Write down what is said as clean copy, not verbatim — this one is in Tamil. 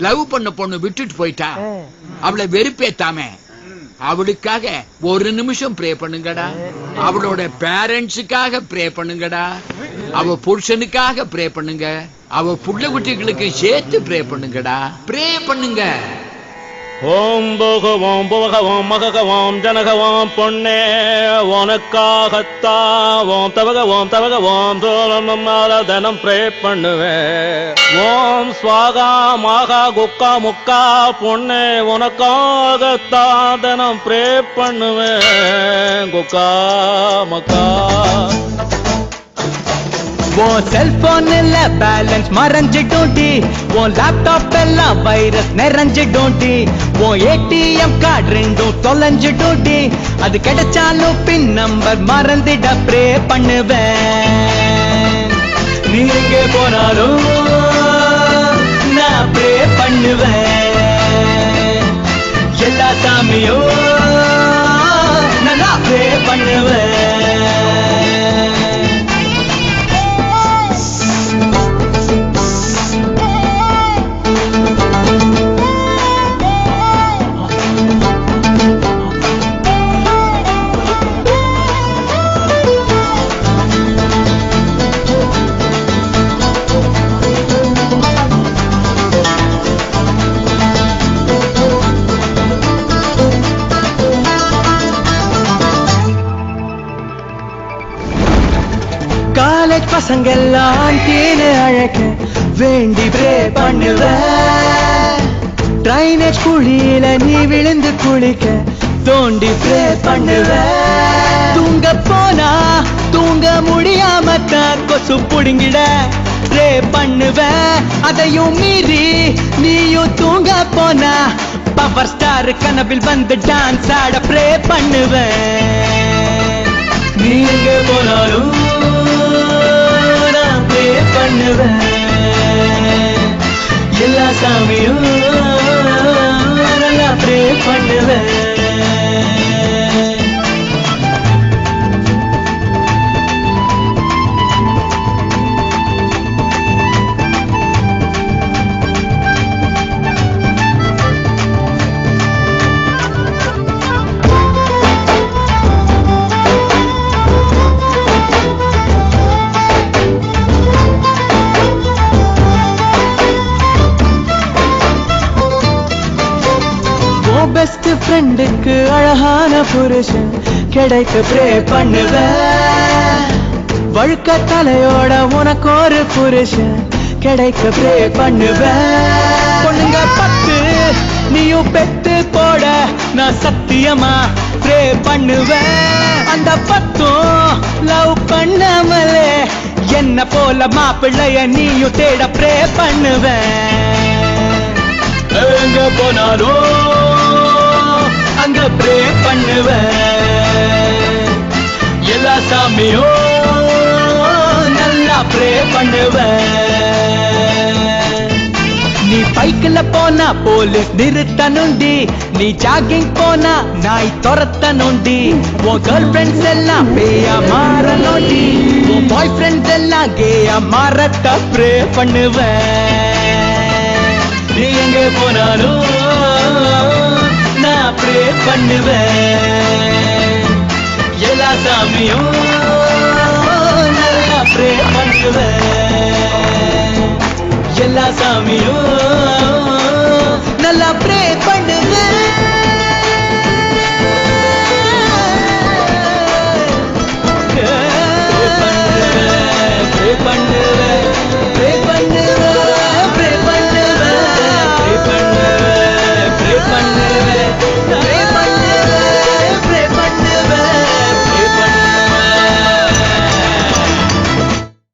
லவ் பண்ண பொண்ணு விட்டுட்டு போயிட்டா அவளை வெறுப்பேத்தாம அவளுக்காக ஒரு நிமிஷம் ப்ரே பண்ணுங்கடா. அவளோட பேரண்ட்ஸுக்காக ப்ரே பண்ணுங்கடா. அவ புருஷனுக்காக ப்ரே பண்ணுங்க. அவ புள்ள குட்டிகளுக்கு சேர்த்து ப்ரே பண்ணுங்கடா. ப்ரே பண்ணுங்க. ஓம் போகவோம் போகவோம் மககவோம் ஜனகவோம் பொன்னே உனக்காகத்தாவோம் தவகவோம் தவகவோம் தோலம் ப்ரே பண்ணுவேன். ஓம் ஸ்வாகா மாகா குக்கா முக்கா பொன்னே உனக்காகத்தான் தினம் ப்ரே பண்ணுவேன். குக்கா மக்கா உன் செல்போன் இல்ல பேலன்ஸ் மறைஞ்சிட்டோண்டி, உன் லேப்டாப் எல்லாம் வைரஸ் நிறைஞ்சிட்டோண்டி, உன் ஏடிஎம் கார்டு ரெண்டும் தொலைஞ்சிட்டோண்டி, அது கிடைச்சாலும் பின் நம்பர் மறந்துட ப்ரே பண்ணுவேன். நீ எங்கே போனாலும் நான் ப்ரே பண்ணுவேன். எல்லா சாமியும் நான் ப்ரே பண்ணுவேன். காலேஜ் பசங்கெல்லாம் கீழே அழக வேண்டி ப்ரே பண்ணுவேன். ட்ரைனேஜ் குழியில நீ விழுந்து குளிக்க தோண்டி ப்ரே பண்ணுவேன். தூங்க போனா தூங்க முடியாம கொசு புடுங்கிட ப்ரே பண்ணுவேன். அதையும் மீறி நீயும் தூங்க போனா பவர் ஸ்டார் கனவில் வந்து டான்ஸ் ஆட ப்ரே பண்ணுவேன். நீங்க போனாலும் நான் ப்ரே பண்ணுவேன். எல்லா சாமியும் நல்லா ப்ரே பண்ணுவேன். பெஸ்ட் ஃப்ரெண்டுக்கு அழகான புருஷன் கிடைக்க ப்ரே பண்ணுவேன். வழுக்க தலையோட உனக்கு ஒரு புருஷன் கிடைக்க ப்ரே பண்ணுவேன். பொண்ணுங்க 10 நீயும் பெத்து போட நான் சத்தியமா ப்ரே பண்ணுவேன். அந்த 10 லவ் பண்ணாமலே என்ன போல மாப்பிள்ளைய நீயும் தேட ப்ரே பண்ணுவேன். எங்க போனாலும் அங்க ப்ரே பண்ணுவேன். எல்லா சாமியும் நல்லா ப்ரே பண்ணுவேன். நீ பைக்கில் போனா போலீஸ் நிறுத்தணுண்டி, நீ ஜாகிங் போனா நாய் துரத்தணுண்டி, உன் கேர்ள் ஃப்ரெண்ட்ஸ் எல்லாம் பேயா மாறணுண்டி, உன் பாய் ஃப்ரெண்ட்ஸ் எல்லாம் கேயா மாறத்த ப்ரே பண்ணுவேன். நீ எங்க போனாலும் நான் ப்ரே பண்ணுவேன். எல்லா சாமியும் நல்லா ப்ரே பண்ணுவேன். எல்லா சாமியும் நல்லா ப்ரே பண்ணுவேன். ப்ரே பண்ணுவேன்.